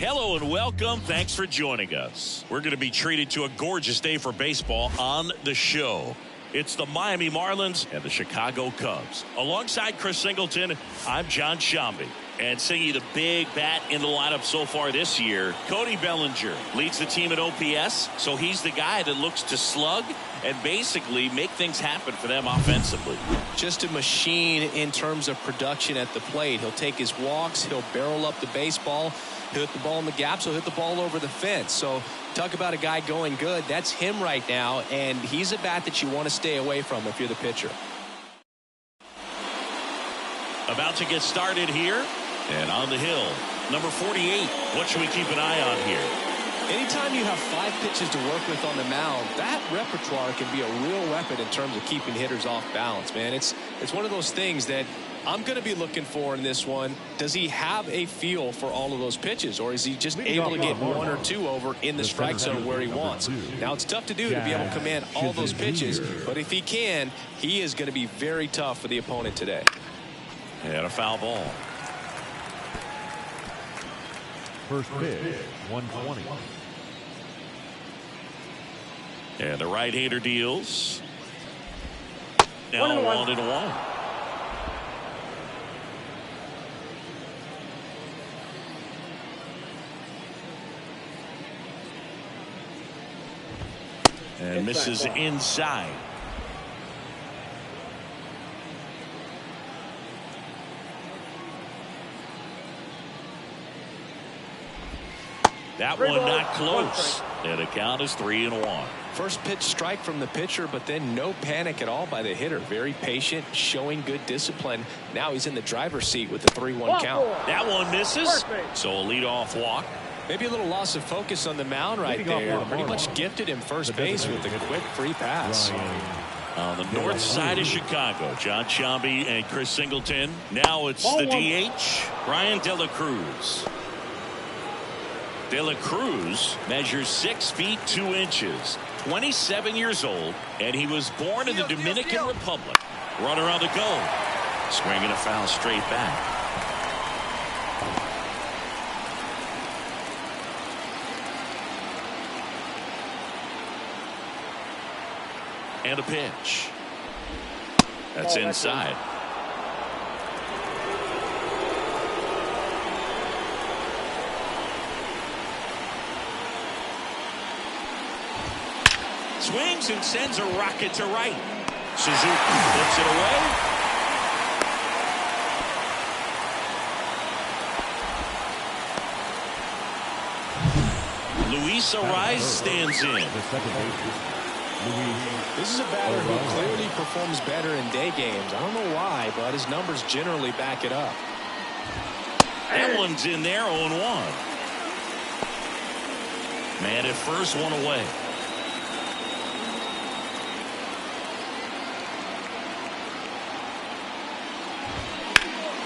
Hello and welcome. Thanks for joining us. We're going to be treated to a gorgeous day for baseball on the show. It's the Miami Marlins and the Chicago Cubs. Alongside Chris Singleton, I'm John Shambi. And singing the big bat in the lineup so far this year, Cody Bellinger leads the team at OPS, so he's the guy that looks to slug and basically make things happen for them offensively. Just a machine in terms of production at the plate. He'll take his walks, he'll barrel up the baseball, he'll hit the ball in the gaps, he'll hit the ball over the fence. So talk about a guy going good. That's him right now, and he's a bat that you want to stay away from if you're the pitcher. About to get started here. And on the hill, number 48. What should we keep an eye on here? Anytime you have 5 pitches to work with on the mound, that repertoire can be a real weapon in terms of keeping hitters off balance, man. It's one of those things that I'm going to be looking for in this one. Does he have a feel for all of those pitches, or is he just able to get 1 or 2 over in the strike zone where he wants? Now, it's tough to do to be able to command all those pitches, but if he can, he is going to be very tough for the opponent today. And a foul ball. First pitch, 120. And the right-hander deals. Now 1-1. And misses inside. That one not close. And the count is 3-1. First pitch strike from the pitcher, but then no panic at all by the hitter. Very patient, showing good discipline. Now he's in the driver's seat with the 3-1 count. That one misses. So a leadoff walk. Maybe a little loss of focus on the mound right there. Pretty much gifted him first base with a quick free pass. On the north side of Chicago, John Shambi and Chris Singleton. Now it's the DH, Brian De La Cruz. De La Cruz measures 6 feet 2 inches, 27 years old, and he was born in the Dominican Republic. Runner on the go. Swinging a foul straight back. And a pitch. That's inside. Swings and sends a rocket to right. Suzuki flips it away. Luis Ariz stands in. This is a batter who clearly performs better in day games. I don't know why, but his numbers generally back it up. That one's in there, 0-1. Man at first, one away.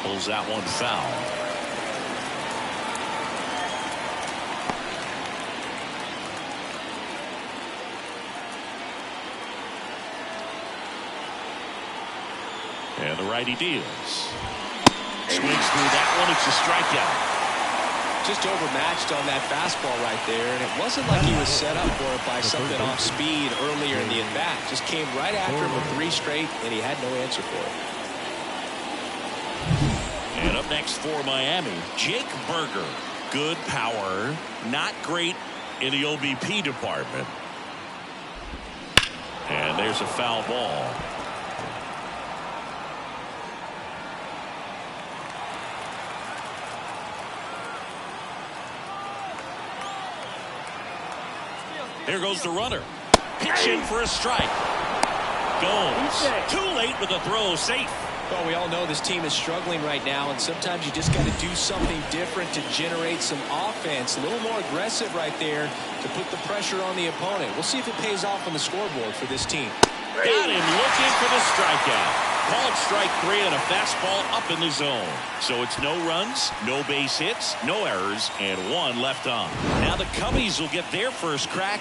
Pulls that one foul. And the righty deals. Swings through that one. It's a strikeout. Just overmatched on that fastball right there, and it wasn't like he was set up for it by something off speed earlier in the at-bat. Just came right after him with 3 straight, and he had no answer for it. And up next for Miami, Jake Berger. Good power, not great in the OBP department. And there's a foul ball. There goes the runner. Pitching for a strike. Goes. Too late with the throw. Safe. Well, we all know this team is struggling right now, and sometimes you just got to do something different to generate some offense. A little more aggressive right there to put the pressure on the opponent. We'll see if it pays off on the scoreboard for this team. Got him looking for the strikeout. Called strike 3 on a fastball up in the zone. So it's no runs, no base hits, no errors, and 1 left on. Now the Cubbies will get their first crack.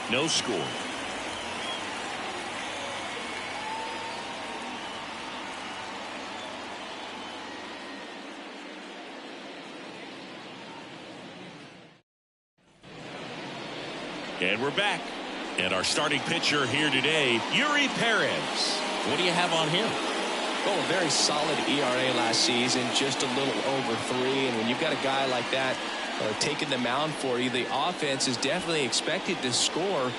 No score. And we're back. And our starting pitcher here today, Yuri Perez. What do you have on him? Well, a very solid ERA last season, just a little over 3. And when you've got a guy like that taking the mound for you, the offense is definitely expected to score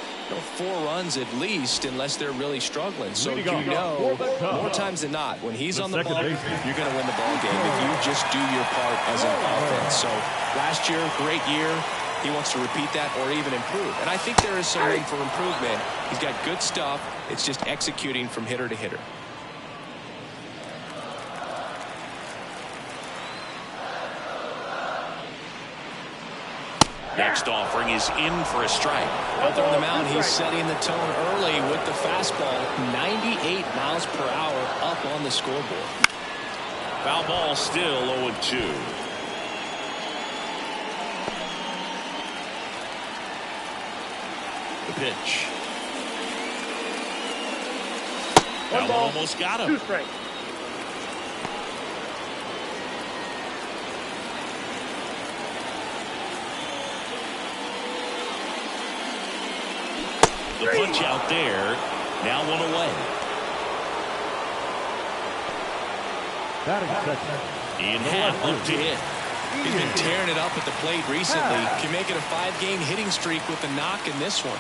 4 runs at least, unless they're really struggling. So you know, more times than not, when he's on the ball, you're going to win the ball game if you just do your part as an offense. So last year, great year. He wants to repeat that or even improve. And I think there is some room for improvement. He's got good stuff. It's just executing from hitter to hitter. Next offering is in for a strike. Out there on the mound, he's setting the tone early with the fastball. 98 miles per hour up on the scoreboard. Foul ball, still 0-2. The pitch. That one almost got him. 2 strikes. The punch out there. Now 1 away. Batting second. Ian Happ up to hit. He's been tearing it up at the plate recently. Can make it a 5-game hitting streak with the knock in this one.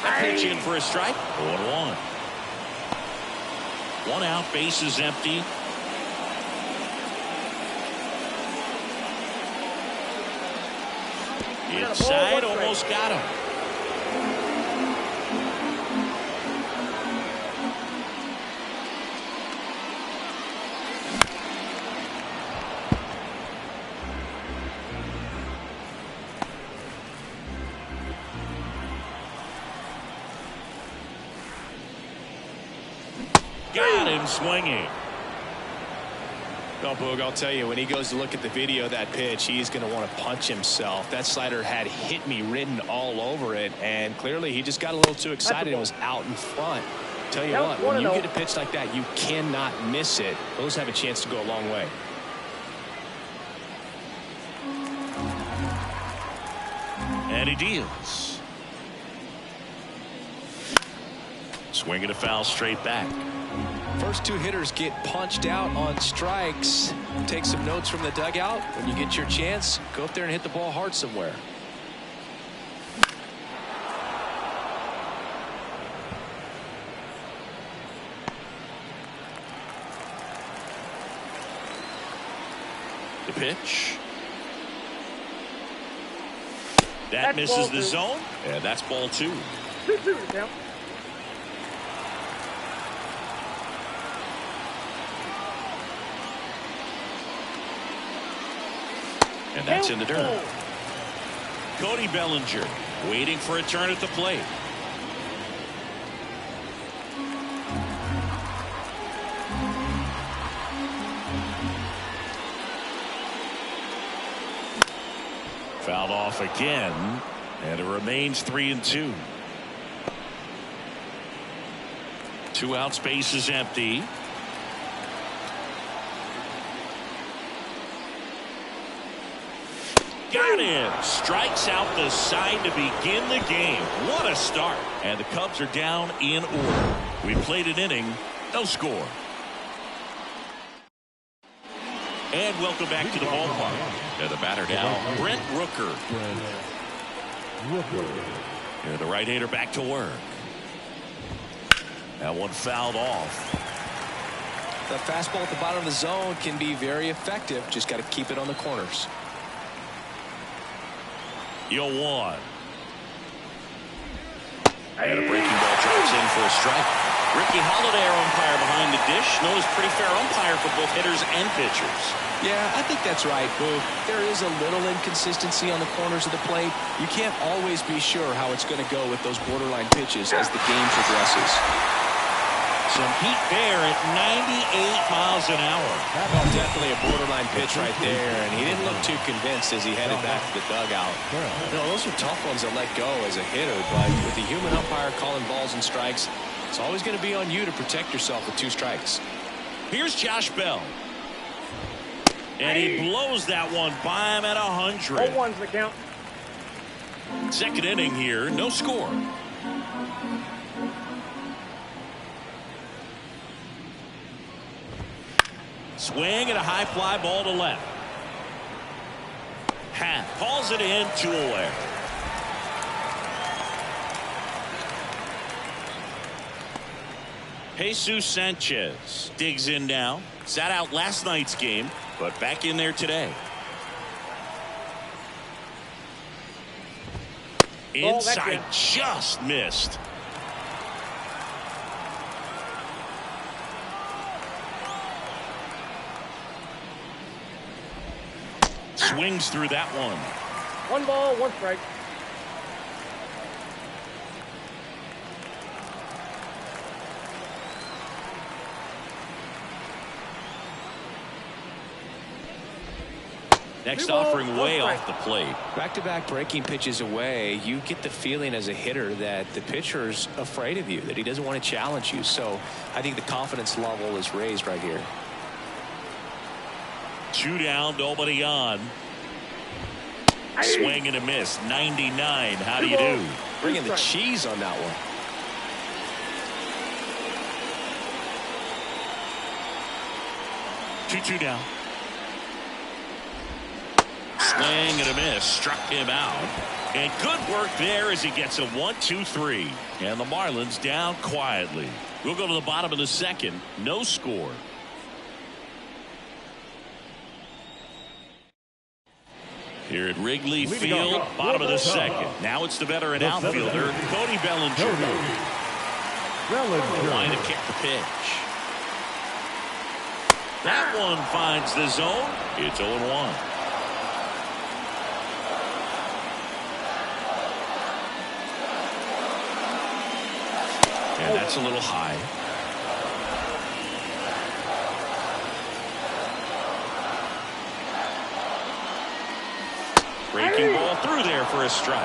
That pitch in for a strike. 0-1. 1 out, bases empty. Inside, almost got him. Got him swinging. Well, Boog, I'll tell you, when he goes to look at the video of that pitch, he's going to want to punch himself. That slider had hit me written all over it, and clearly he just got a little too excited and was out in front. Tell you what, when you get a pitch like that, you cannot miss it. Those have a chance to go a long way. And he deals. Swinging a foul straight back. First 2 hitters get punched out on strikes. Take some notes from the dugout. When you get your chance, go up there and hit the ball hard somewhere. The pitch. That misses the zone, and that's ball 2. 2-2 now. And that's in the dirt. Cody Bellinger waiting for a turn at the plate. Fouled off again, and it remains 3-2. 2 outs, base is empty. Got him. Strikes out the side to begin the game. What a start. And the Cubs are down in order. We played an inning, no score. And welcome back to the ballpark. And the batter now, Brent Rooker. And the right-hander back to work. That one fouled off. The fastball at the bottom of the zone can be very effective. Just got to keep it on the corners. 0-1. And a breaking ball drops in for a strike. Ricky Holiday, our umpire behind the dish, known as pretty fair umpire for both hitters and pitchers. Yeah, I think that's right, Boo. There is a little inconsistency on the corners of the plate. You can't always be sure how it's going to go with those borderline pitches as the game progresses. Some heat there at 98 miles an hour. Well, definitely a borderline pitch right there, and he didn't look too convinced as he headed back to the dugout. You know, those are tough ones to let go as a hitter, but with the human umpire calling balls and strikes, it's always going to be on you to protect yourself with 2 strikes. Here's Josh Bell. And he blows that one by him at 100. 0-1's the count. Second inning here, no score. Swing and a high fly ball to left. Hat calls it in, 2 away. Jesus Sanchez digs in now. Sat out last night's game, but back in there today. Inside, just missed. Swings through that one. 1 ball, 1 strike. Next offering way off the plate. Back-to-back breaking pitches away, you get the feeling as a hitter that the pitcher's afraid of you, that he doesn't want to challenge you. So I think the confidence level is raised right here. 2 down, nobody on. Swing and a miss. 99. How do you do? Bringing the cheese on that one. Two down. Swing and a miss. Struck him out. And good work there as he gets a 1-2-3. And the Marlins down quietly. We'll go to the bottom of the second. No score. Here at Wrigley Field, bottom of the second. Now it's the veteran outfielder, Cody Bellinger. Line to kick the pitch. That one finds the zone. It's 0-1. And that's a little high. Breaking ball through there for a strike.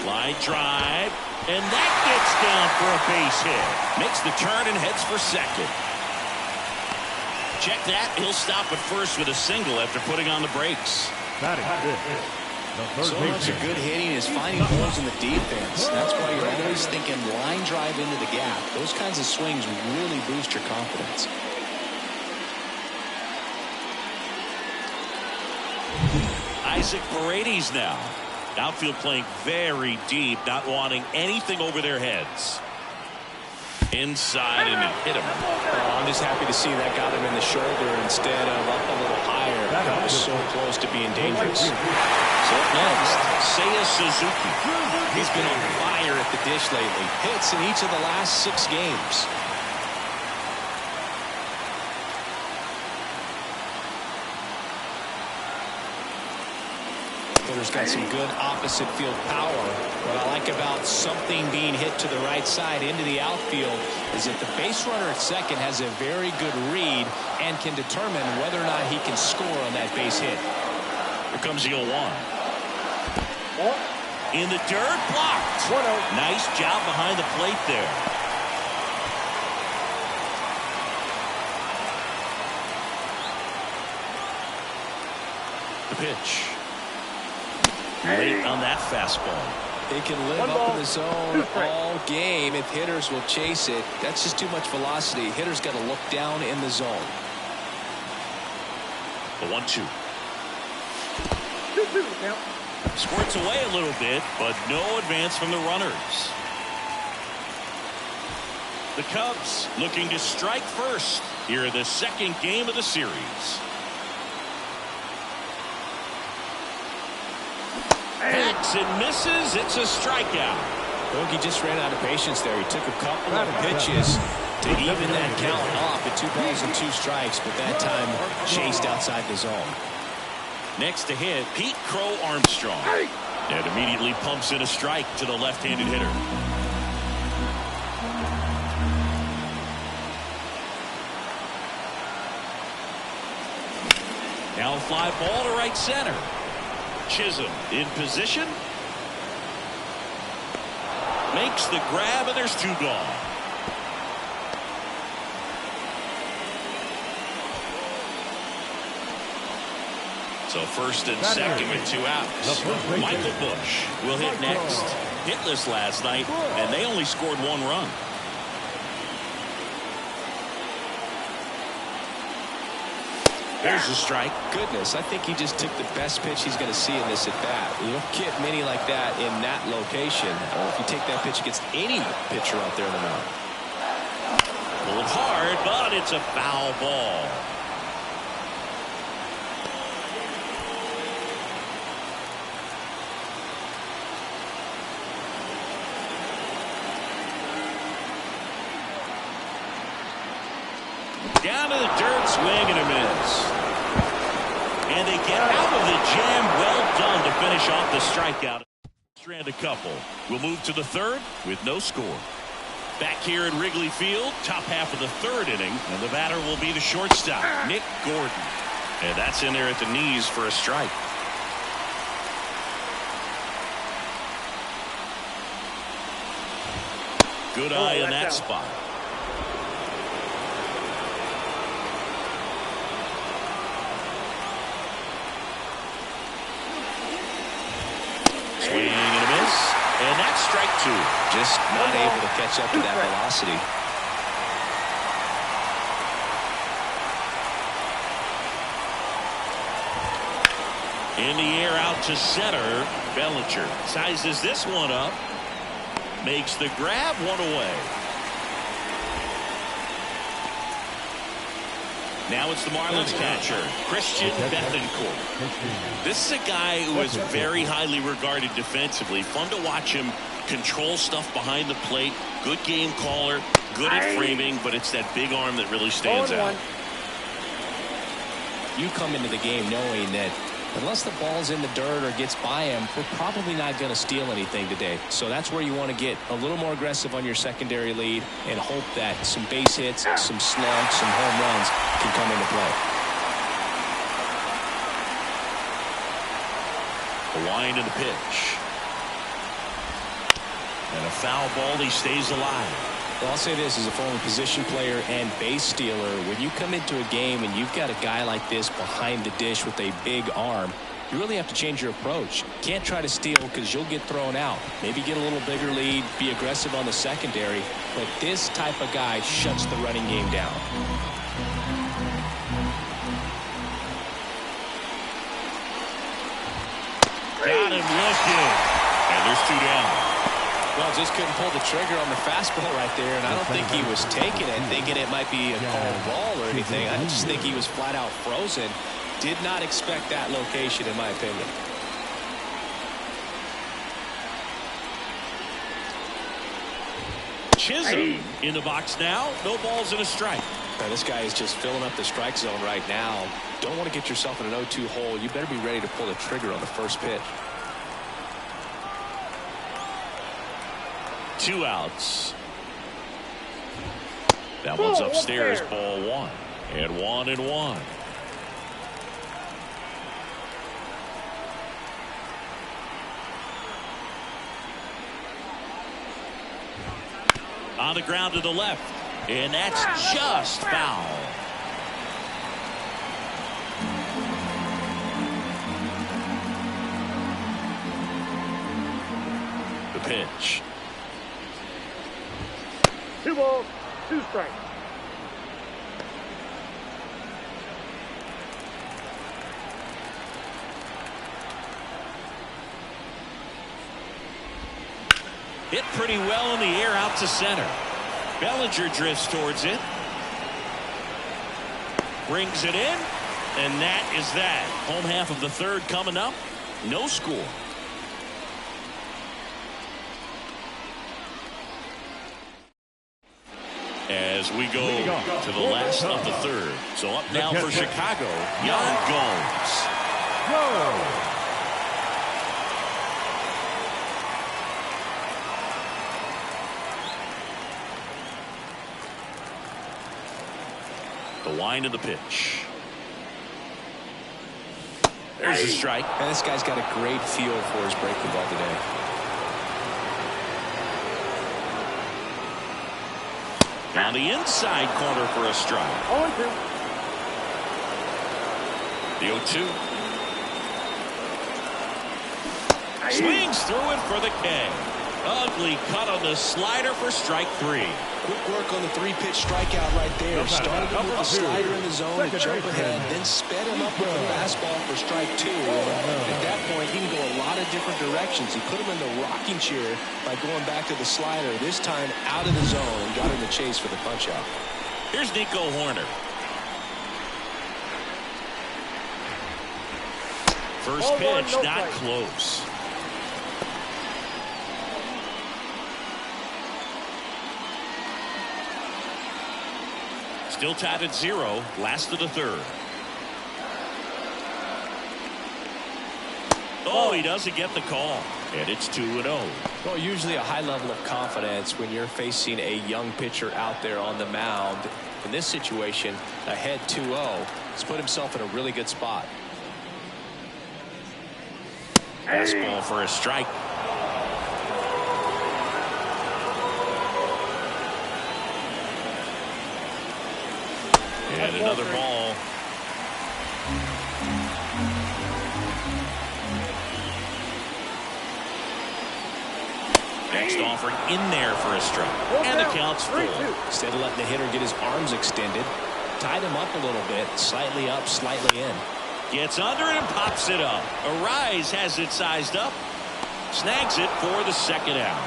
Line drive, and that gets down for a base hit. Makes the turn and heads for second. Check that. He'll stop at first with a single after putting on the brakes. So much of good hitting is finding holes in the defense. That's why you're always thinking line drive into the gap. Those kinds of swings really boost your confidence. Isaac Paredes now. Outfield playing very deep, not wanting anything over their heads. Inside and it hit him. Oh, I'm just happy to see that got him in the shoulder instead of up a little higher. That was so close to being dangerous. So up next, Seiya Suzuki. He's been on fire at the dish lately. Hits in each of the last 6 games. Hitter's got some good opposite field power. What I like about something being hit to the right side into the outfield is that the base runner at second has a very good read and can determine whether or not he can score on that base hit. Here comes the 0-1. In the dirt, blocked. Nice job behind the plate there. The pitch. Late on that fastball. They can live up in the zone all game if hitters will chase it. That's just too much velocity. Hitters got to look down in the zone. The 1-2. Squirts away a little bit, but no advance from the runners. The Cubs looking to strike first here in the second game of the series. Hacks and misses. It's a strikeout. Bogey just ran out of patience there. He took a couple of pitches to even that count off at 2 balls and 2 strikes, but that time chased outside the zone. Next to hit, Pete Crow Armstrong. And immediately pumps in a strike to the left-handed hitter. Now a fly ball to right center. Chisholm in position. Makes the grab, and there's 2 gone. So first and second with 2 outs. Michael Busch will hit next. Hitless last night, and they only scored 1 run. There's a strike. Goodness, I think he just took the best pitch he's going to see in this at bat. You don't get many like that in that location. I don't know if you take that pitch against any pitcher out there in the mound. Pulled hard, but it's a foul ball. Down to the dirt, swing and a miss. And they get out of the jam. Well done to finish off the strikeout. Strand a couple. We'll move to the third with no score. Back here at Wrigley Field, top half of the 3rd inning, and the batter will be the shortstop, Nick Gordon. And that's in there at the knees for a strike. Good eye in that spot. Swing and a miss. And that's strike 2. Just not able to catch up to that velocity. In the air out to center. Bellinger sizes this one up. Makes the grab, 1 away. Now it's the Marlins catcher, Christian Bethancourt. This is a guy who is very highly regarded defensively. Fun to watch him control stuff behind the plate. Good game caller, good at framing, but it's that big arm that really stands out. You come into the game knowing that unless the ball's in the dirt or gets by him, we're probably not going to steal anything today. So that's where you want to get a little more aggressive on your secondary lead and hope that some base hits, some slugs, some home runs can come into play. The wind of the pitch. And a foul ball. He stays alive. Well, I'll say this as a former position player and base stealer. When you come into a game and you've got a guy like this behind the dish with a big arm, you really have to change your approach. Can't try to steal because you'll get thrown out. Maybe get a little bigger lead, be aggressive on the secondary. But this type of guy shuts the running game down. Got him looking. And there's 2 down. Well, just couldn't pull the trigger on the fastball right there, and I don't think he was taking it, thinking it might be a called ball or anything. I just think he was flat out frozen. Did not expect that location, in my opinion. Chisholm in the box now. No balls and a strike. Now, this guy is just filling up the strike zone right now. Don't want to get yourself in an 0-2 hole. You better be ready to pull the trigger on the first pitch. 2 outs. That one's upstairs, ball 1. And 1-1. On the ground to the left. And that's just foul. The pitch. 2 balls, 2 strikes. Hit pretty well in the air out to center. Bellinger drifts towards it. Brings it in. And that is that. Home half of the 3rd coming up. No score. As we go to the last of the 3rd. So up now for Chicago, Yan Gomes. The wind of the pitch. There's a strike. And this guy's got a great feel for his breaking ball today. Down the inside corner for a strike. 0-2. The 0-2. Swings through it for the K. Ugly cut on the slider for strike 3. Quick work on the 3-pitch strikeout right there. Started him with the slider in the zone to jump ahead, then sped him up with the fastball for strike 2. At that point, he can go a lot of different directions. He put him in the rocking chair by going back to the slider, this time out of the zone, and got in the chase for the punch-out. Here's Nico Horner. First pitch, not close. Still tied at 0, last of the 3rd. Oh, he doesn't get the call, and it's 2-0. Well, usually a high level of confidence when you're facing a young pitcher out there on the mound. In this situation, ahead 2-0, he's put himself in a really good spot. Fastball for a strike. And another ball. Next offering in there for a strike. And the count's full. Instead of letting the hitter get his arms extended, tied him up a little bit, slightly up, slightly in. Gets under it and pops it up. Arise has it sized up. Snags it for the second out.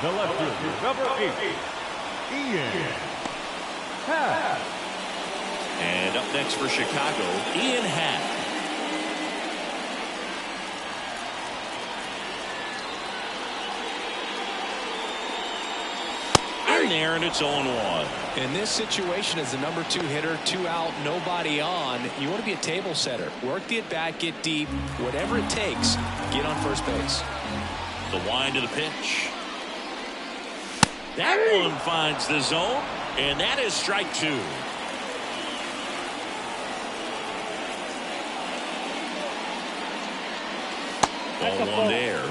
The left fielder, number 8, Ian Happ. And up next for Chicago, Ian Happ. In there, and it's 0-1. In this situation, as the number 2 hitter, 2 out, nobody on, you want to be a table setter. Work the at-bat, get deep, whatever it takes, get on first base. The wind of the pitch. That one finds the zone, and that is strike 2. 0-1 there.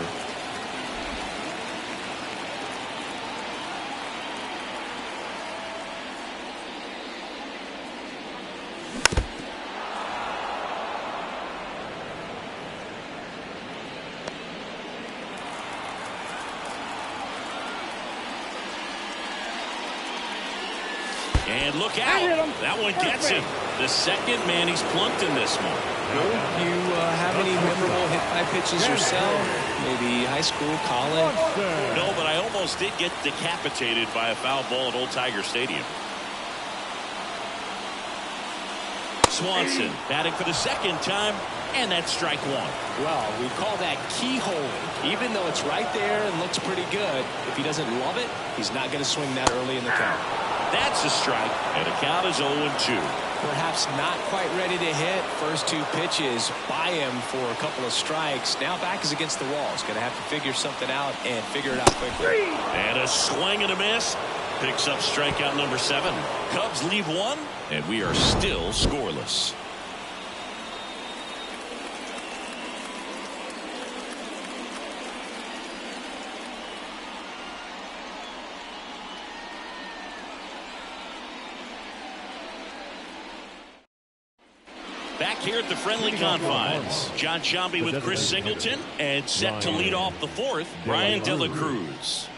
And look out. That one gets him. The second man he's plunked in this one. You have any memorable hit-by pitches yourself? Maybe high school, college? No, but I almost did get decapitated by a foul ball at Old Tiger Stadium. Swanson batting for the second time, and that's strike 1. Well, we call that keyholing. Even though it's right there and looks pretty good, if he doesn't love it, he's not going to swing that early in the count. That's a strike, and the count is 0-2. Perhaps not quite ready to hit. First 2 pitches by him for a couple of strikes. Now back is against the wall. He's going to have to figure something out and figure it out quickly. And a swing and a miss. Picks up strikeout number 7. Cubs leave 1, and we are still scoreless. Back here at the friendly confines, John Sciambi with Chris Singleton, and set to lead off the 4th, Brian De La Cruz.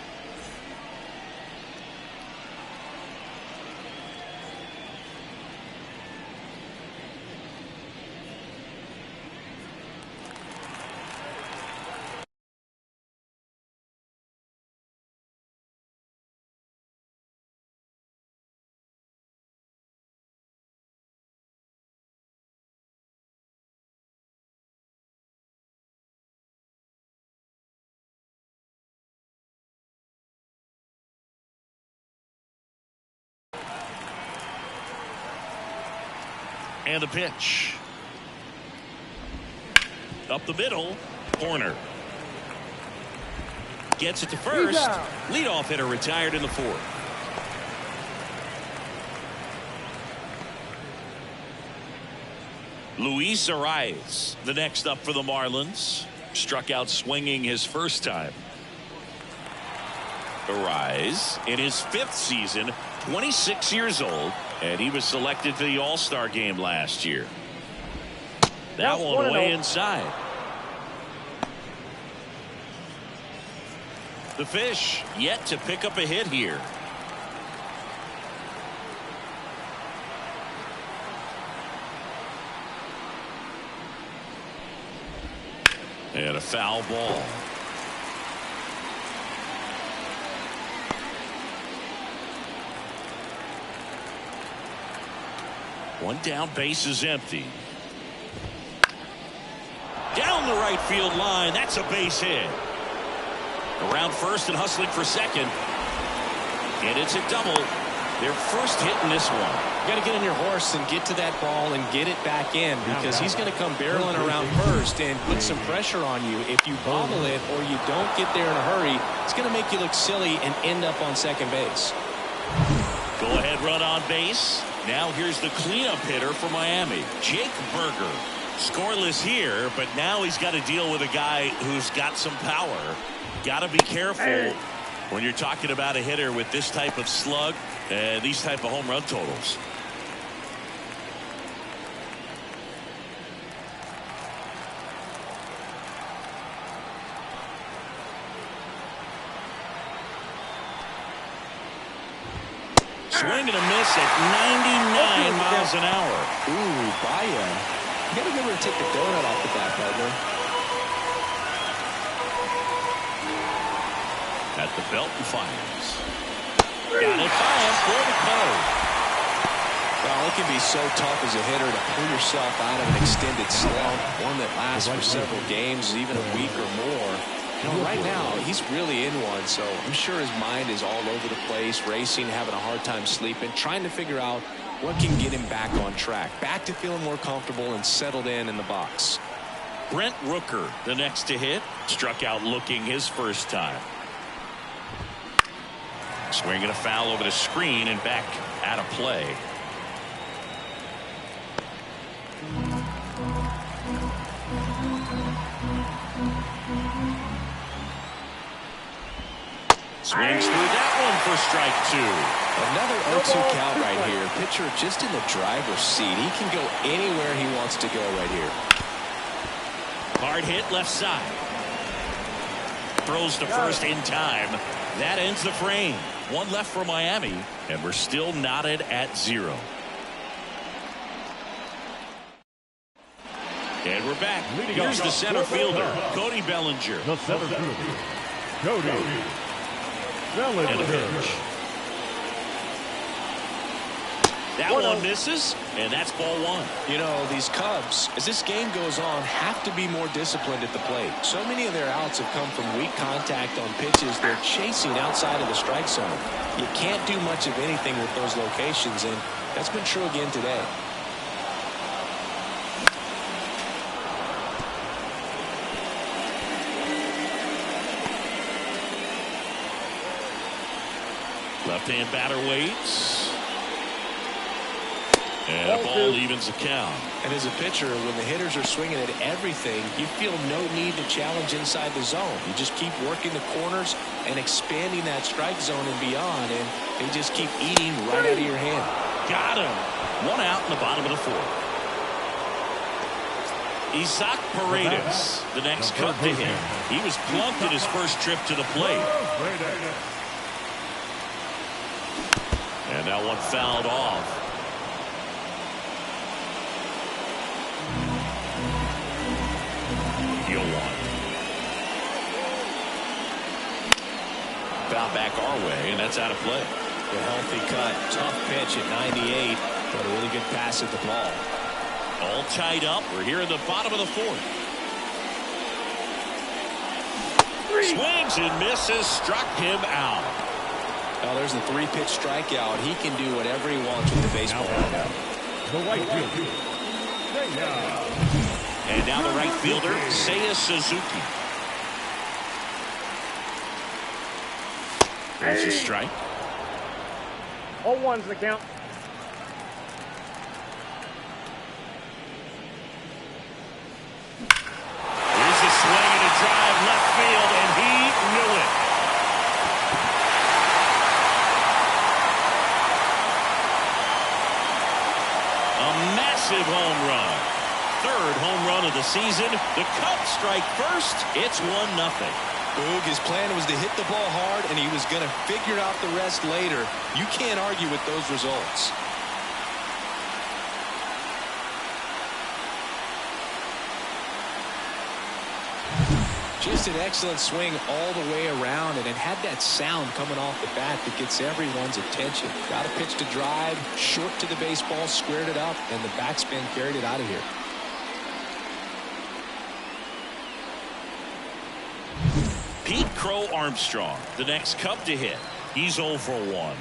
And the pitch. Up the middle, Horner. Gets it to first. Leadoff hitter retired in the 4th. Luis Arias, the next up for the Marlins. Struck out swinging his first time. Arise in his 5th season, 26 years old, and he was selected to the All-Star game last year. That one way inside. The Fish yet to pick up a hit here. And a foul ball. One down, base is empty. Down the right field line. That's a base hit. Around first and hustling for second. And it's a double. Their first hit in this one. You got to get on your horse and get to that ball and get it back in, because he's going to come barreling around first and put some pressure on you. If you bobble it or you don't get there in a hurry, it's going to make you look silly and end up on second base. Go ahead run on base. Now here's the cleanup hitter for Miami, Jake Berger. Scoreless here, but now he's got to deal with a guy who's got some power. Got to be careful when you're talking about a hitter with this type of slug and these type of home run totals. Swing and a miss at 99 miles an hour. Ooh, Baya. You got to remember to take the donut off the bat, partner. At the belt and fires. Got it by him for the code. Well, it can be so tough as a hitter to pull yourself out of an extended slump, one that lasts for several games, even a week or more. You know, right now, he's really in one, so I'm sure his mind is all over the place, racing, having a hard time sleeping, trying to figure out what can get him back on track, back to feeling more comfortable and settled in the box. Brent Rooker, the next to hit, struck out looking his first time. Swinging a foul over the screen and back out of play. Swings through that one for strike 2. Another 0-2 count right here. Pitcher just in the driver's seat. He can go anywhere he wants to go right here. Hard hit left side. Throws to first in time. That ends the frame. One left for Miami, and we're still knotted at 0. And we're back. Here's the center fielder, Cody Bellinger. The center fielder, Cody Bellinger. And a pitch. That one misses, and that's ball 1. You know, these Cubs, as this game goes on, have to be more disciplined at the plate. So many of their outs have come from weak contact on pitches they're chasing outside of the strike zone. You can't do much of anything with those locations, and that's been true again today. Left-hand batter waits. And a ball evens the count. And as a pitcher, when the hitters are swinging at everything, you feel no need to challenge inside the zone. You just keep working the corners and expanding that strike zone and beyond, and they just keep eating right out of your hand. Got him. One out in the bottom of the 4th. Isaac Paredes, the next cut to him. He was plunked at his first trip to the plate. And that one fouled off. Foul back our way, and that's out of play. A healthy cut, tough pitch at 98, but a really good pass at the ball. All tied up. We're here in the bottom of the 4th. Swings and misses, struck him out. Now there's the 3-pitch strikeout. He can do whatever he wants with the baseball. The right fielder, and now the right fielder, Seiya Suzuki. There's a strike. 0-1's the count. Here's a swing and a drive left field, and he knew it. Massive home run. Third home run of the season. The Cubs strike first. It's 1-0. Boog, his plan was to hit the ball hard, and he was going to figure out the rest later. You can't argue with those results. Just an excellent swing all the way around, and it had that sound coming off the bat that gets everyone's attention. Got a pitch to drive, short to the baseball, squared it up, and the backspin carried it out of here. Pete Crow Armstrong, the next Cub to hit. He's 0 for 1.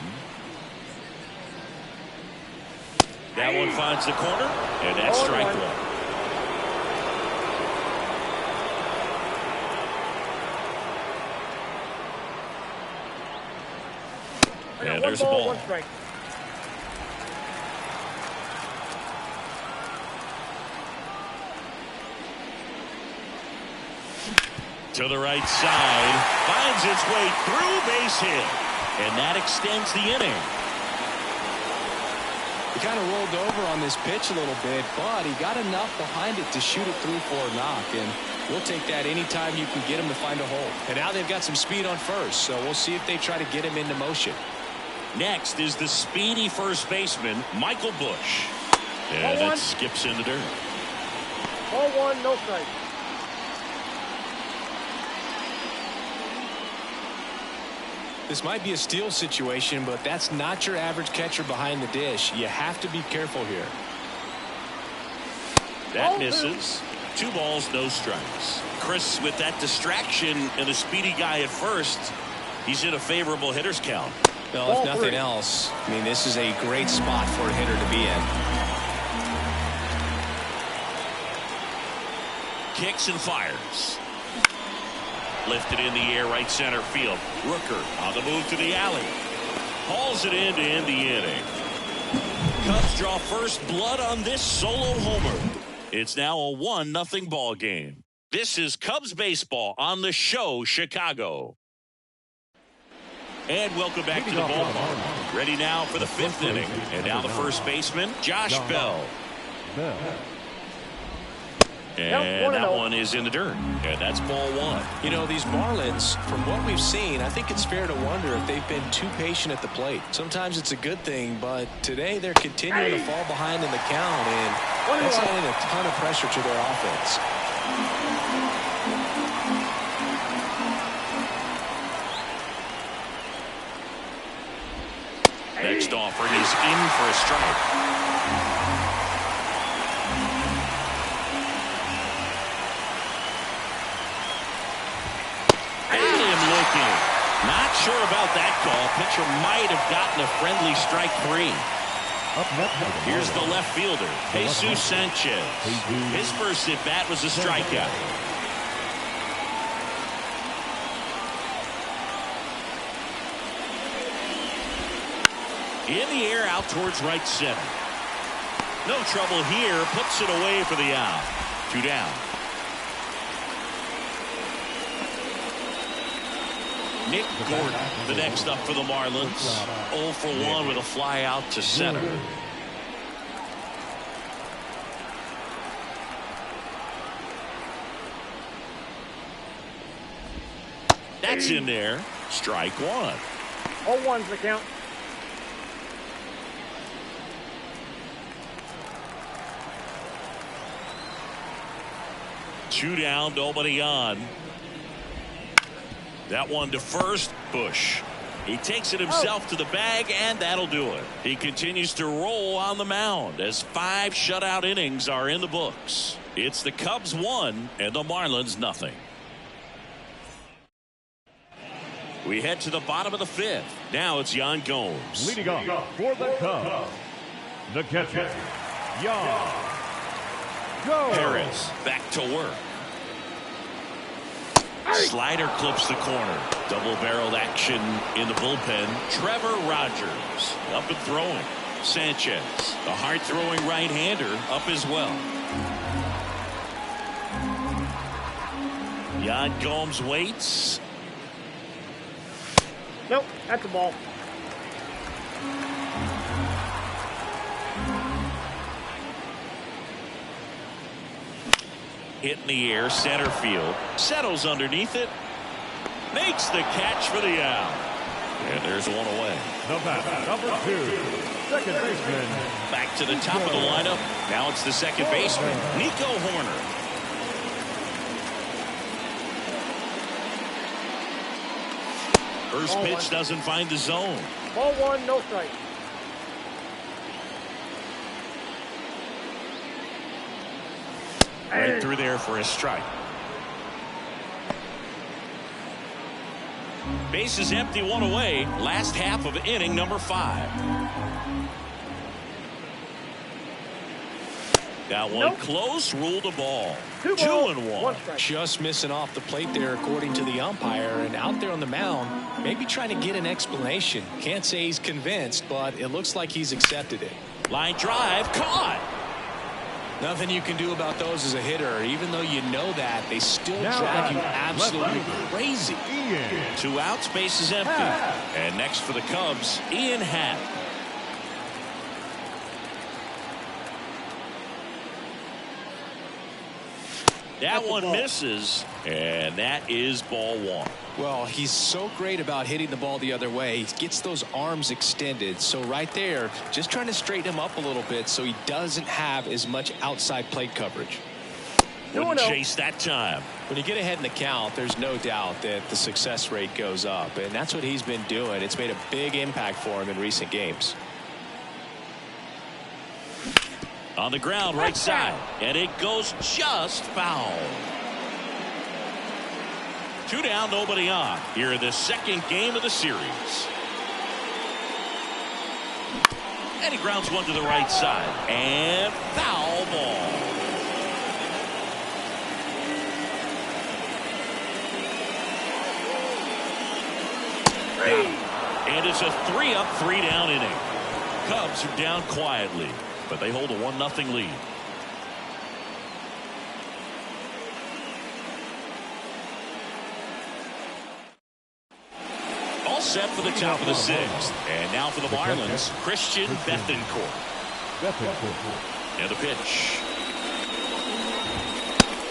That one finds the corner, and that's strike one. And there's a ball. To the right side, finds its way through, base hit, and that extends the inning. He kind of rolled over on this pitch a little bit, but he got enough behind it to shoot it through for a knock, and we'll take that anytime you can get him to find a hole. And now they've got some speed on first, so we'll see if they try to get him into motion. Next is the speedy first baseman, Michael Bush. And it skips in the dirt. 0-1, no strike. This might be a steal situation, but that's not your average catcher behind the dish. You have to be careful here. That misses. 2 balls, no strikes. Chris, with that distraction and a speedy guy at first, he's in a favorable hitter's count. Well, if nothing else, I mean, this is a great spot for a hitter to be in. Kicks and fires. Lifted in the air, right center field. Rooker on the move to the alley. Hauls it in to end the inning. Cubs draw first blood on this solo homer. It's now a 1-0 ball game. This is Cubs baseball on the show, Chicago. And welcome back to the ballpark. Ready now for the 5th inning. And now the first baseman, Josh Bell. And that one is in the dirt. And that's ball 1. You know, these Marlins, from what we've seen, I think it's fair to wonder if they've been too patient at the plate. Sometimes it's a good thing, but today they're continuing to fall behind in the count, and that's adding a ton of pressure to their offense. Next offering is in for a strike. Got him looking. Not sure about that call. Pitcher might have gotten a friendly strike 3. Here's the left fielder, Jesus Sanchez. His first at bat was a strikeout. In the air, out towards right center. No trouble here. Puts it away for the out. 2 down. Nick Gordon, the next up for the Marlins. 0 for 1 with a fly out to center. That's in there. Strike 1. 0-1's the count. Two down, nobody on. That one to first, Bush. He takes it himself to the bag, and that'll do it. He continues to roll on the mound as 5 shutout innings are in the books. It's the Cubs 1 and the Marlins nothing. We head to the bottom of the 5th. Now it's Yan Gomes. Leading off for the Cubs, the catcher, Yan Gomes. Perez back to work. Slider clips the corner. Double-barreled action in the bullpen. Trevor Rogers up and throwing. Sanchez, the hard-throwing right-hander, up as well. Yan Gomes waits. Nope, that's a ball. hit in the air, center field. Settles underneath it. Makes the catch for the out. And there's one away. The batter, number 2, second baseman. Back to the top of the lineup. Now it's the second baseman, Nico Horner. First pitch doesn't find the zone. Ball 1, no strike. Right through there for a strike. Base is empty, one away. Last half of inning number 5. That one close, ruled a ball. 2 balls, 2-1. Just missing off the plate there, according to the umpire, and out there on the mound, maybe trying to get an explanation. Can't say he's convinced, but it looks like he's accepted it. Line drive, caught. Nothing you can do about those as a hitter. Even though you know that, they still drive you absolutely crazy. 2 outs, base is empty. And next for the Cubs, Ian Happ. That one misses, and that is ball 1. Well, he's so great about hitting the ball the other way. He gets those arms extended. So right there, just trying to straighten him up a little bit so he doesn't have as much outside plate coverage. Wouldn't chase that time. When you get ahead in the count, there's no doubt that the success rate goes up, and that's what he's been doing. It's made a big impact for him in recent games. On the ground, right side, and it goes just foul. 2 down, nobody on here in the second game of the series. And he grounds one to the right side, and foul ball. And it's a 3-up, 3-down inning. Cubs are down quietly, but they hold a 1-0 lead. All set for the top of the 6th. And now for the Marlins, Christian Bethancourt. And the pitch.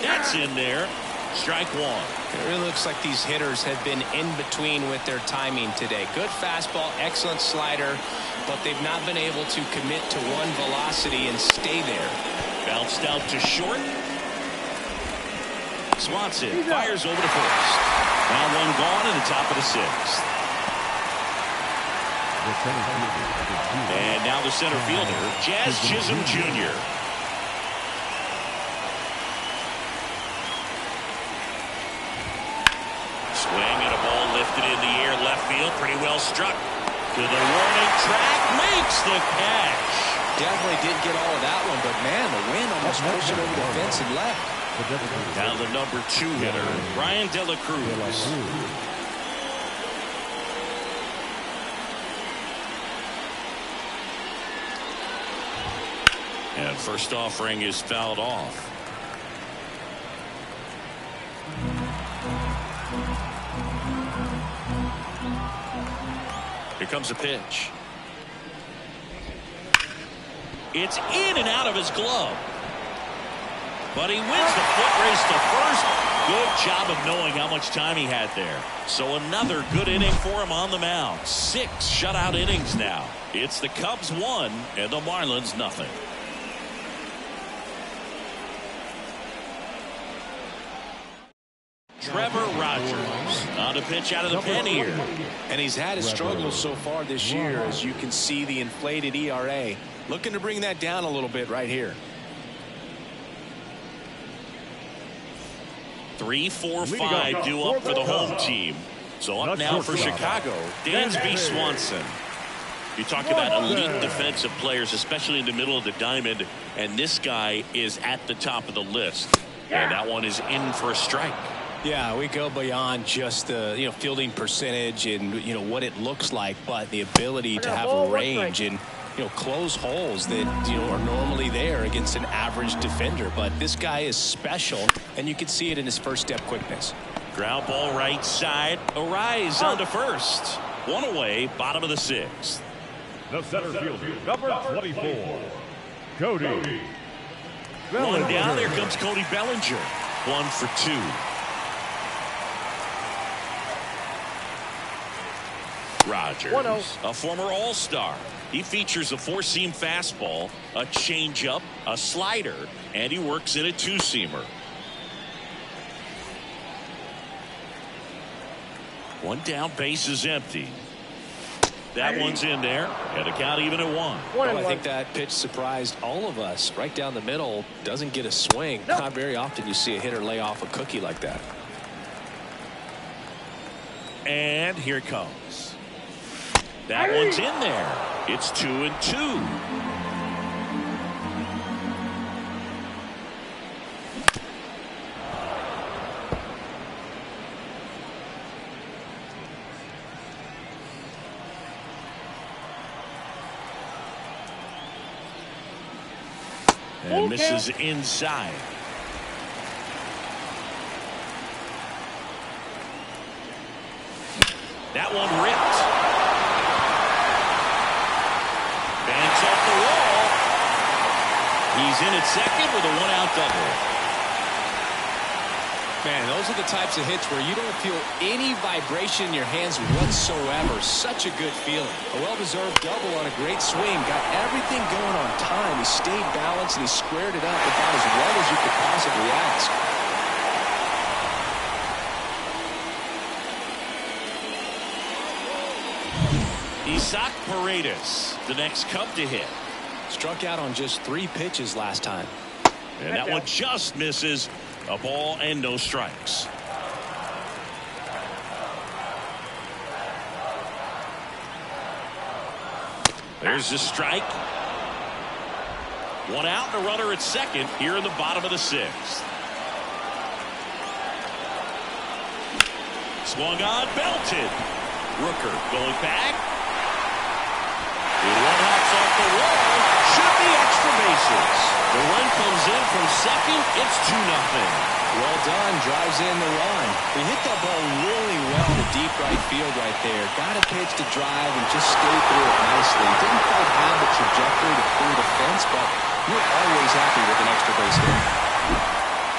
That's in there. Strike 1. It really looks like these hitters have been in between with their timing today. Good fastball, excellent slider, but they've not been able to commit to one velocity and stay there. Bounced out to short. Swanson fires over to first. Now one gone in the top of the 6th. And now the center fielder, Jazz Chisholm Jr. Swing and a ball lifted in the air, left field, pretty well struck. To the warning track, makes the catch. Definitely didn't get all of that one, but man, the wind almost pushed it over the fence and left. Now the number 2 hitter, Brian De La Cruz. And first offering is fouled off. Here comes a pitch. It's in and out of his glove. But he wins the foot race to first. Good job of knowing how much time he had there. So another good inning for him on the mound. 6 shutout innings now. It's the Cubs 1 and the Marlins nothing. Trevor Rogers on a pitch out of the pen here. And he's had his struggles so far this year, as you can see the inflated ERA. Looking to bring that down a little bit right here. 3, 4, 5 due up for the home team. So up now for Chicago, Dansby Swanson. You talk about elite defensive players, especially in the middle of the diamond, and this guy is at the top of the list. And that one is in for a strike. Yeah, we go beyond just the fielding percentage and what it looks like, but the ability to have range and close holes that are normally there against an average defender. But this guy is special, and you can see it in his first step quickness. Ground ball right side. Arise on to first. One away, bottom of the 6th. The center fielder, number 24, Cody Bellinger. One down, there comes Cody Bellinger. 1 for 2. Rogers, 1-0. a former All-Star. He features a four-seam fastball, a changeup, a slider, and he works in a two-seamer. One down, base is empty. That one's in there, and the count even at 1. Well, I think that pitch surprised all of us. Right down the middle, doesn't get a swing. Nope. Not very often you see a hitter lay off a cookie like that. And here it comes. That one's in there. It's 2-2. And misses inside. That one ripped. Banks off the wall. He's in at second with a one-out double. Man, those are the types of hits where you don't feel any vibration in your hands whatsoever. Such a good feeling. A well-deserved double on a great swing. Got everything going on time. He stayed balanced and he squared it up about as well as you could possibly ask. Isaac Paredes, the next Cub to hit. Struck out on just 3 pitches last time. And that one just misses. A ball and no strikes. There's the strike. One out and a runner at second here in the bottom of the 6th. Swung on, belted. Rooker going back. One hops off the wall. Should be extra bases. The run comes in from second. It's 2-0. Well done. Drives in the run. He hit that ball really well to deep right field right there. Got a pitch to drive and just stayed through it nicely. Didn't quite have the trajectory to clear the fence, but you're always happy with an extra base hit.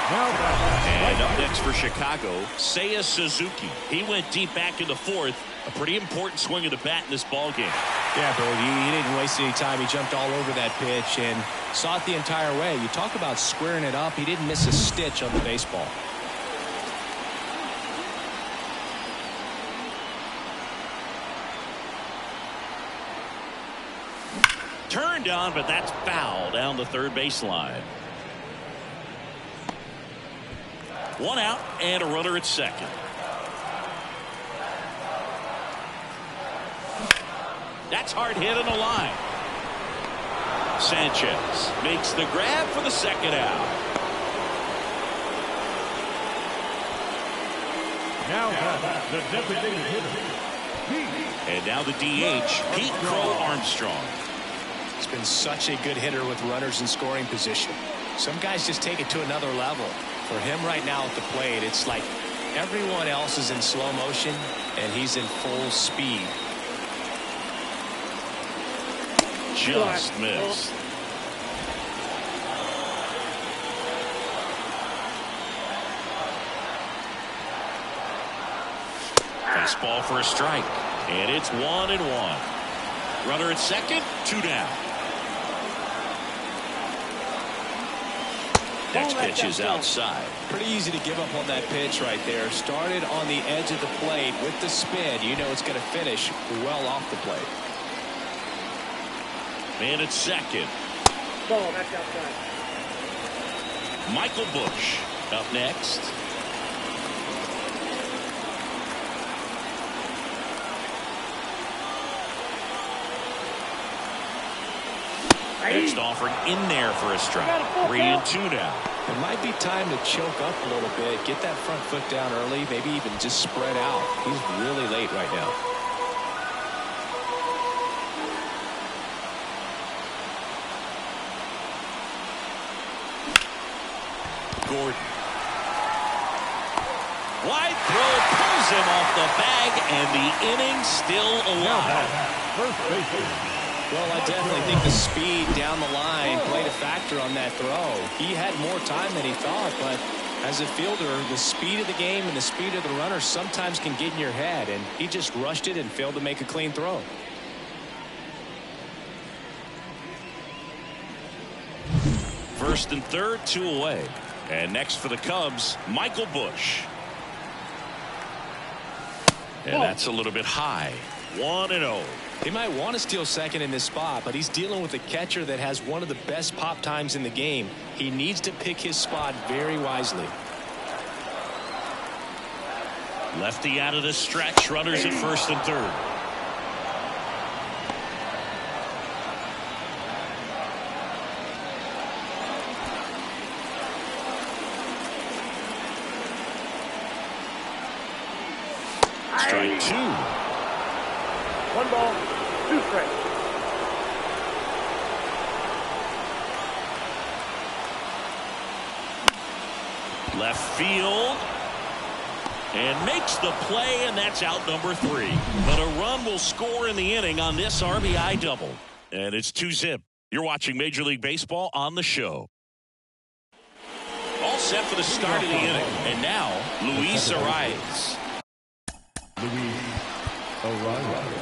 And up next for Chicago, Seiya Suzuki. He went deep back in the 4th. A pretty important swing of the bat in this ball game. Yeah, Bill, he didn't waste any time. He jumped all over that pitch and saw it the entire way. You talk about squaring it up. He didn't miss a stitch on the baseball. Turned on, but that's foul down the third baseline. One out and a runner at second. That's hard hit on the line. Sanchez makes the grab for the second out. Now the designated hitter. And now the DH, Pete Crow Armstrong. He's been such a good hitter with runners in scoring position. Some guys just take it to another level. For him right now at the plate, it's like everyone else is in slow motion and he's in full speed. Just missed. Fastball for a strike. And it's 1-1. Runner at second, 2 down. Next pitch is outside. Pretty easy to give up on that pitch right there. Started on the edge of the plate with the spin. You know it's going to finish well off the plate. Man at second. Ball, that's outside. Michael Busch up next. Next offering in there for a strike. 3-2 now. It might be time to choke up a little bit. Get that front foot down early. Maybe even just spread out. He's really late right now. Gordon. Wide throw pulls him off the bag, and the inning still alive. First baseman. Well, I definitely think the speed down the line played a factor on that throw. He had more time than he thought, but As a fielder, the speed of the game and the speed of the runner sometimes can get in your head, and he just rushed it and failed to make a clean throw. First and third, 2 away. And next for the Cubs, Michael Busch. And that's a little bit high. 1-0. He might want to steal second in this spot, but he's dealing with a catcher that has one of the best pop times in the game. He needs to pick his spot very wisely. Lefty out of the stretch. Runners at first and third. Strike 2. 1 ball, 2 strikes. Left field. And makes the play, and that's out number 3. But a run will score in the inning on this RBI double. And it's 2-zip. You're watching Major League Baseball on the show. All set for the start of the inning. And now, Luis Arias. Luis Arias.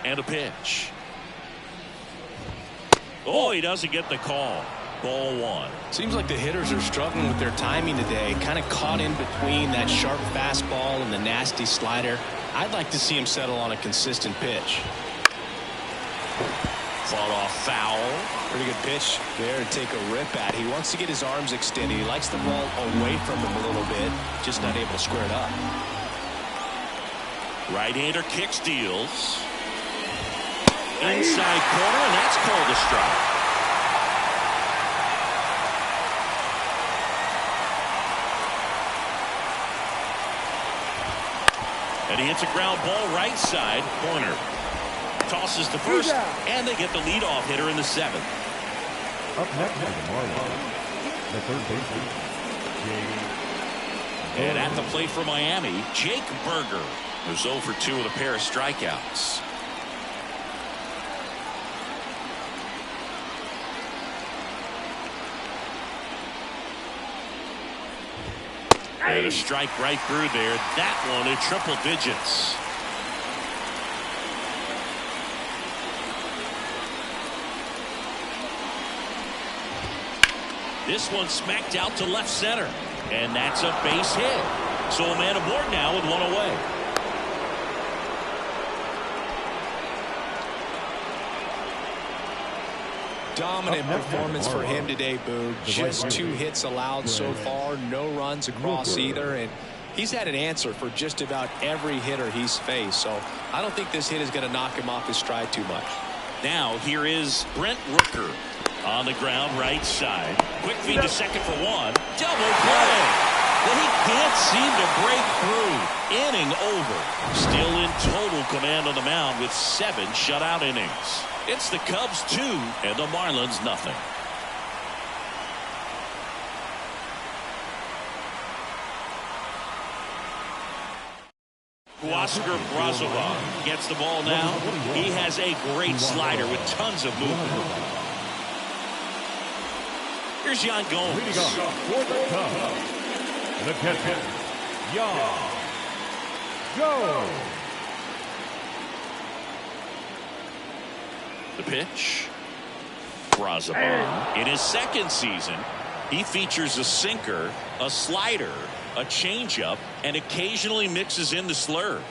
And a pitch. Oh, he doesn't get the call. Ball 1. Seems like the hitters are struggling with their timing today. Kind of caught in between that sharp fastball and the nasty slider. I'd like to see him settle on a consistent pitch. Fought off foul. Pretty good pitch there to take a rip at. He wants to get his arms extended. He likes the ball away from him a little bit. Just not able to square it up. Right-hander kicks, deals. Inside corner, and that's called a strike. And he hits a ground ball right side corner. Tosses to first, and they get the leadoff hitter in the 7th. Up next for the Marlins, the third baseman, Jake. And at the plate for Miami, Jake Berger, who's 0 for 2 with a pair of strikeouts. And a strike right through there. That one in triple digits. This one smacked out to left center. And that's a base hit. So a man aboard now with 1 away. Dominant performance for him today, Boog. Just 2 hits allowed so far. No runs across either. And he's had an answer for just about every hitter he's faced. So I don't think this hit is going to knock him off his stride too much. Now here is Brent Rooker on the ground right side. Quick feed to second for 1. Double play. Well, he can't seem to break through. Inning over. Still in total command on the mound with 7 shutout innings. It's the Cubs 2 and the Marlins nothing. Huascar Brazovan gets the ball now. He has a great slider with tons of movement. Here's Yan Gomes. Leading off for the Cubs, the catcher, Yan Gomes. The pitch. Brazovan. In his 2nd season, he features a sinker, a slider, a changeup, and occasionally mixes in the slurve.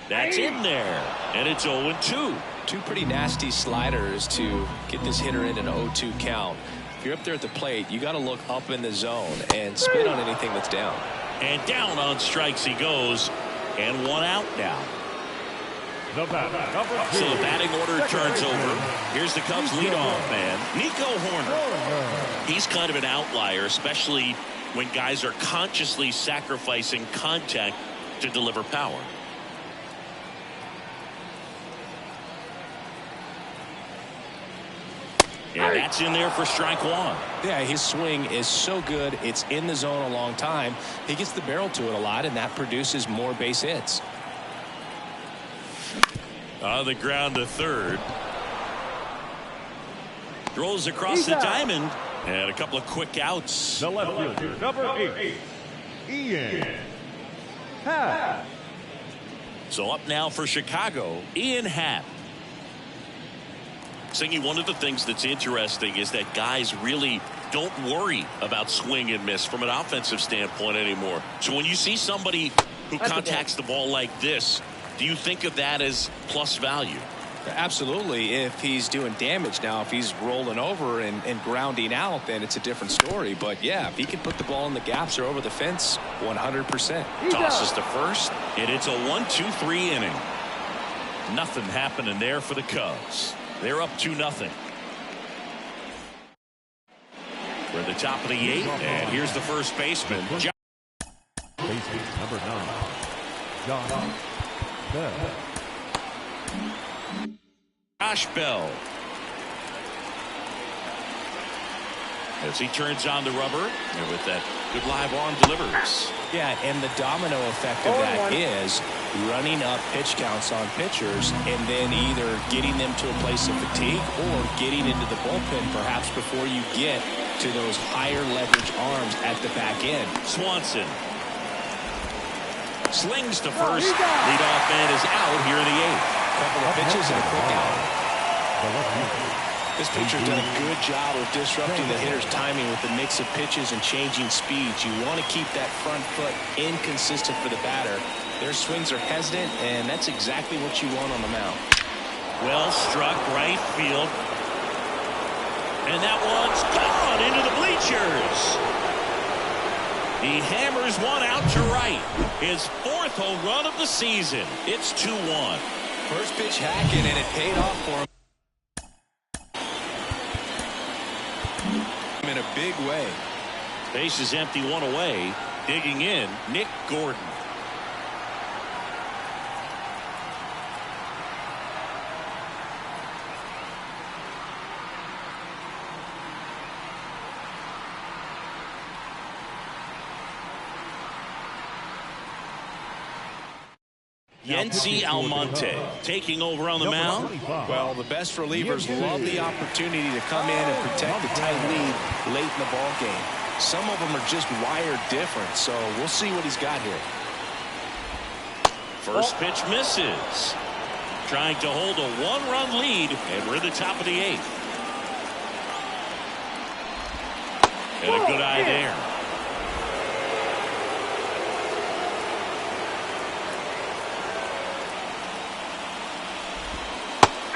That's in there, and it's 0-2. 2 pretty nasty sliders to get this hitter in an 0-2 count. If you're up there at the plate, you got to look up in the zone and spit on anything that's down. And down on strikes he goes, and 1 out now. The batter, number 2. So the batting order turns over. Here's the Cubs leadoff man, Nico Horner. He's kind of an outlier, especially when guys are consciously sacrificing contact to deliver power. And that's in there for strike one. Yeah, his swing is so good. It's in the zone a long time. He gets the barrel to it a lot, and that produces more base hits. On the ground to third. Throws across the diamond. And a couple of quick outs. The left fielder, number 8, Ian Happ. So up now for Chicago, Ian Happ. Singy, one of the things that's interesting is that guys really don't worry about swing and miss from an offensive standpoint anymore. So when you see somebody who contacts the ball like this, do you think of that as plus value? Absolutely. If he's doing damage now, if he's rolling over and grounding out, then it's a different story. But yeah, if he can put the ball in the gaps or over the fence, 100%. Tosses to first, and it's a 1-2-3 inning. Nothing happening there for the Cubs. They're up 2-0. We're at the top of the 8th, and here's the first baseman. Baseman number 9, Josh Bell. Josh Bell. As he turns on the rubber, and with that good live arm delivers. Yeah, and the domino effect of that is running up pitch counts on pitchers and then either getting them to a place of fatigue or getting into the bullpen perhaps before you get to those higher leverage arms at the back end. Swanson slings to first. Leadoff man is out here in the 8th. Couple of pitches and a quick out. This pitcher's done a good job of disrupting the hitter's timing with the mix of pitches and changing speeds. You want to keep that front foot inconsistent for the batter. Their swings are hesitant, and that's exactly what you want on the mound. Well struck right field. And that one's gone into the bleachers. He hammers one out to right. His 4th home run of the season. It's 2-1. First pitch hacking, and it paid off for him in a big way. Base is empty, one away. Digging in, Nick Gordon. Yency Almonte taking over on the mound. Well, the best relievers love the opportunity to come in and protect a tight lead late in the ball game. Some of them are just wired different, so we'll see what he's got here. First pitch misses. Trying to hold a 1-run lead, and we're at the top of the 8th. And a good eye there.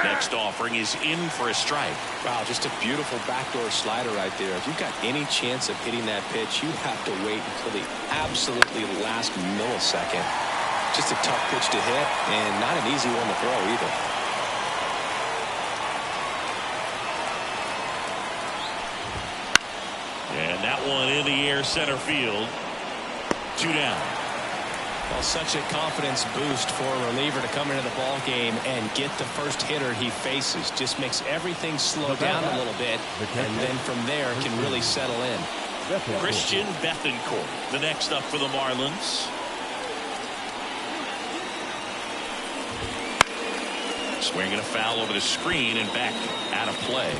Next offering is in for a strike. Wow, just a beautiful backdoor slider right there. If you've got any chance of hitting that pitch, you have to wait until the absolutely last millisecond. Just a tough pitch to hit, and not an easy one to throw either. And that one in the air center field. 2 down. Well, such a confidence boost for a reliever to come into the ball game and get the first hitter he faces. Just makes everything slow down a little bit, and then from there can really settle in. Christian Bethancourt, the next up for the Marlins. Swinging a foul over the screen and back out of play.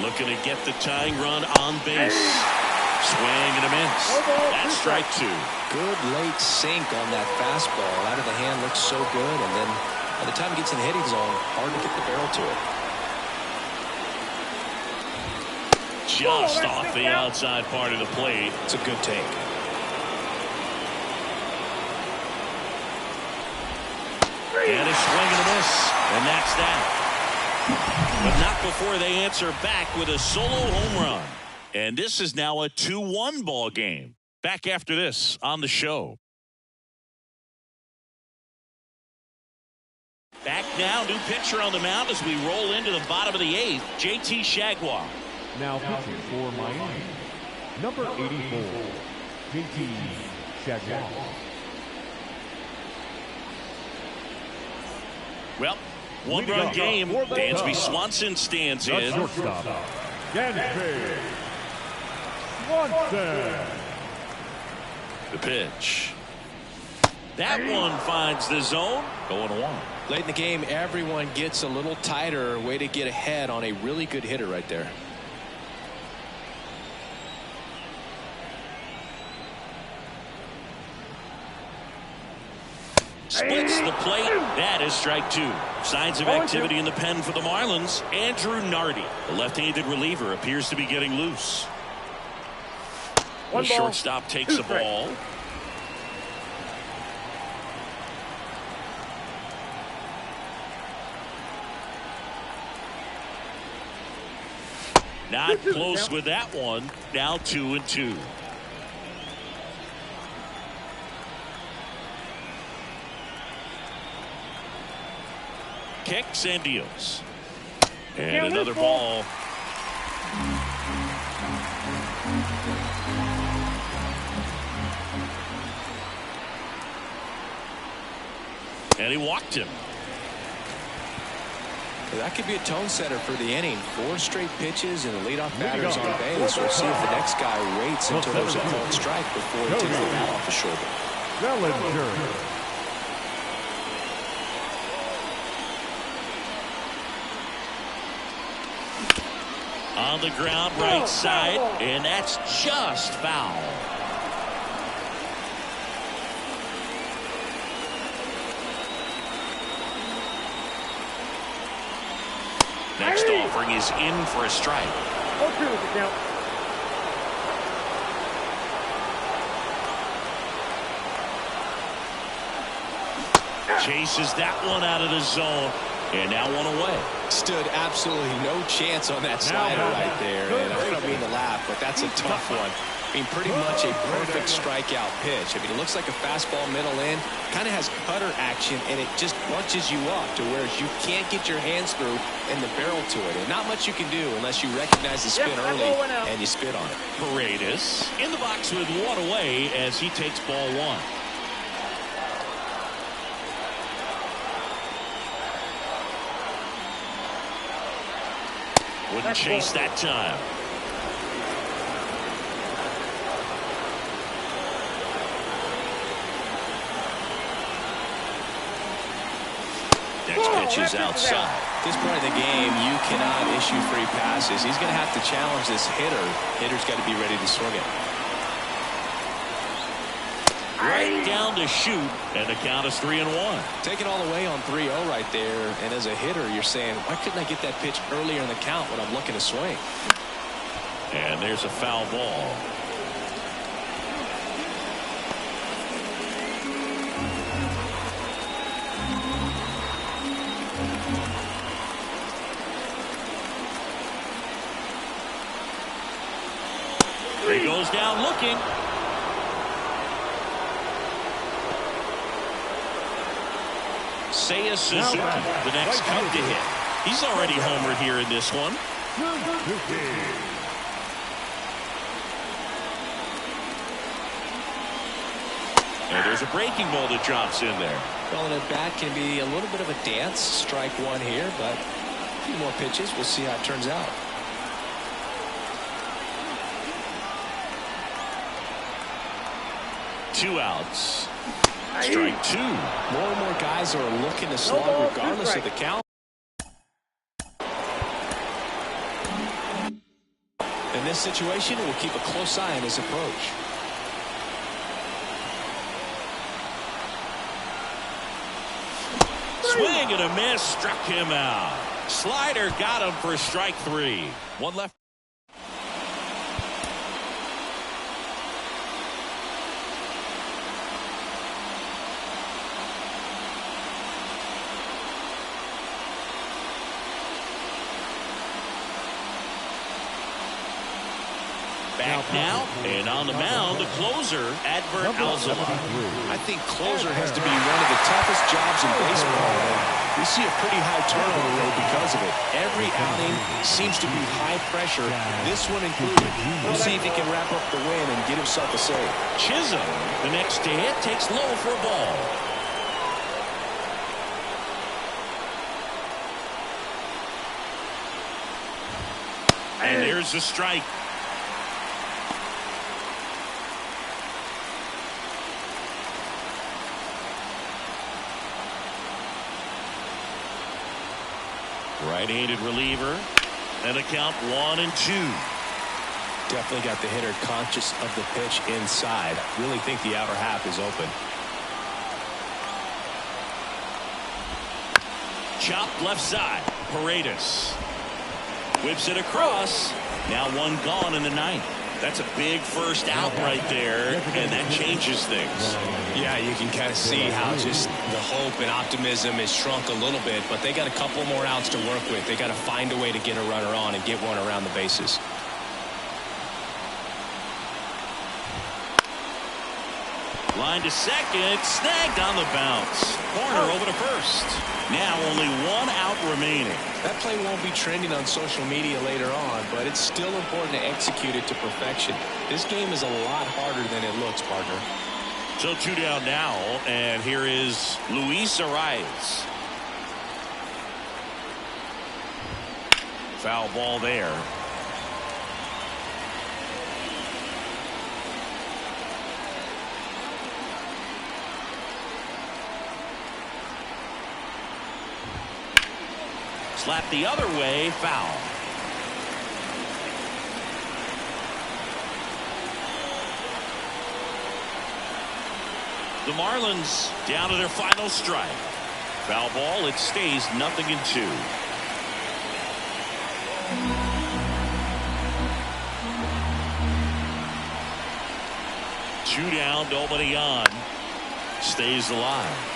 Looking to get the tying run on base. Swing and a miss. That's strike 2. Good late sink on that fastball. Out of the hand looks so good, and then by the time it gets in the hitting zone, hard to get the barrel to it. Just off the outside part of the plate. It's a good take. And a swing and a miss. And that's that. But not before they answer back with a solo home run. And this is now a 2-1 ball game. Back after this on the show. Back now, new pitcher on the mound as we roll into the bottom of the 8th, JT Jaguar. Now pitching for Miami, number 84, JT Jaguar. Well, one-run game. Dansby Swanson stands in. Shortstop, Dansby Swanson. The pitch. That one finds the zone. 0-1. Late in the game, everyone gets a little tighter. Way to get ahead on a really good hitter right there. Splits the plate. That is strike 2. Signs of activity in the pen for the Marlins. Andrew Nardi, the left-handed reliever, appears to be getting loose. The shortstop takes the ball. Not close with that one. Now 2-2. Kicks and deals. And another ball. And he walked him. That could be a tone setter for the inning. 4 straight pitches and the leadoff batter's on base. We'll see if the next guy waits until there's a called strike before he takes the bat off the shoulder. Bellinger. On the ground, right side, and that's just foul. Next offering is in for a strike. 0-2 is the count. Chases that one out of the zone, and now 1 away. Stood absolutely no chance on that slider right there. And I don't mean to laugh, but that's a tough one. I mean, pretty much a perfect strikeout pitch. I mean, it looks like a fastball middle in. Kind of has cutter action, and it just bunches you up to where you can't get your hands through and the barrel to it. And not much you can do unless you recognize the spin early and you spit on it. Paredes in the box with 1 away as he takes ball 1. Wouldn't chase that time. Next pitch is outside. This part of the game, you cannot issue free passes. He's going to have to challenge this hitter. Hitter's got to be ready to swing it. Right down to shoot, and the count is 3-1. Taking all the way on 3-0 right there. And as a hitter, you're saying, why couldn't I get that pitch earlier in the count when I'm looking to swing? And there's a foul ball. He goes down looking. Seiya Suzuki, the next Cub to hit. He's already homered here in this one. And there's a breaking ball that drops in there. Well, and at bat can be a little bit of a dance. Strike 1 here, but a few more pitches. We'll see how it turns out. Two outs. Strike 2. More and more guys are looking to slog regardless of the count. In this situation, we'll keep a close eye on his approach. Swing and a miss, struck him out. Slider got him for strike 3. One left. Back now, and on the mound, the closer, Adbert Alzolay. I think closer has to be one of the toughest jobs in baseball. We see a pretty high turnover rate because of it. Every outing seems to be high pressure, this one included. We'll see if he can wrap up the win and get himself a save. Chisholm, the next to hit, takes low for a ball. And there's the strike. Right-handed reliever. And a count 1-2. Definitely got the hitter conscious of the pitch inside. Really think the outer half is open. Chopped left side. Paredes whips it across. Now one gone in the ninth. That's a big first out right there, and that changes things. Yeah, you can kind of see how just the hope and optimism is shrunk a little bit, but they got a couple more outs to work with. They got to find a way to get a runner on and get one around the bases. Line to second, snagged on the bounce. Corner over to first. Now only one out remaining. That play won't be trending on social media later on, but it's still important to execute it to perfection. This game is a lot harder than it looks, partner. So 2 down now, and here is Luis Arias. Foul ball there. Slap the other way, foul. The Marlins down to their final strike. Foul ball, it stays 0-2. Two down, nobody on. Stays alive.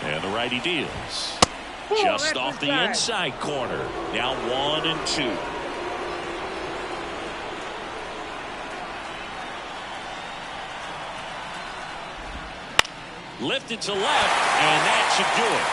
And the righty deals. Just off the inside corner. Now 1-2. Lifted to left, and that should do it.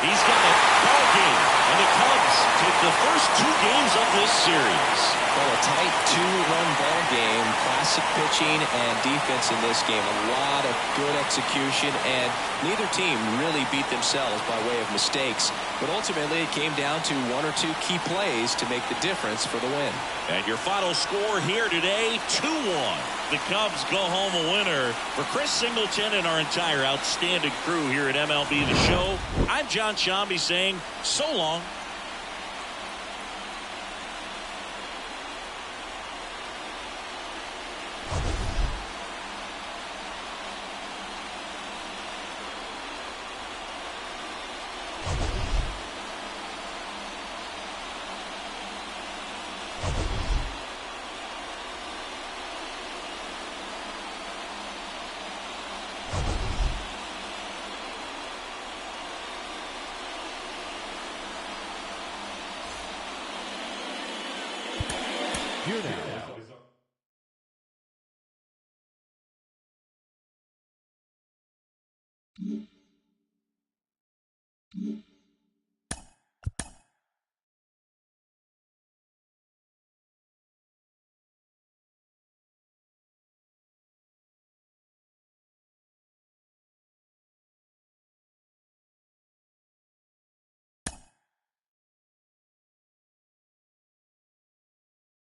He's got a ball game, and the Cubs take the first 2 games of this series. Well, a tight 2-run ball game. Classic pitching and defense in this game. A lot of good execution, and neither team really beat themselves by way of mistakes. But ultimately, it came down to 1 or 2 key plays to make the difference for the win. And your final score here today, 2-1. The Cubs go home a winner. For Chris Singleton and our entire outstanding crew here at MLB The Show, I'm John Shambi saying so long. Here now.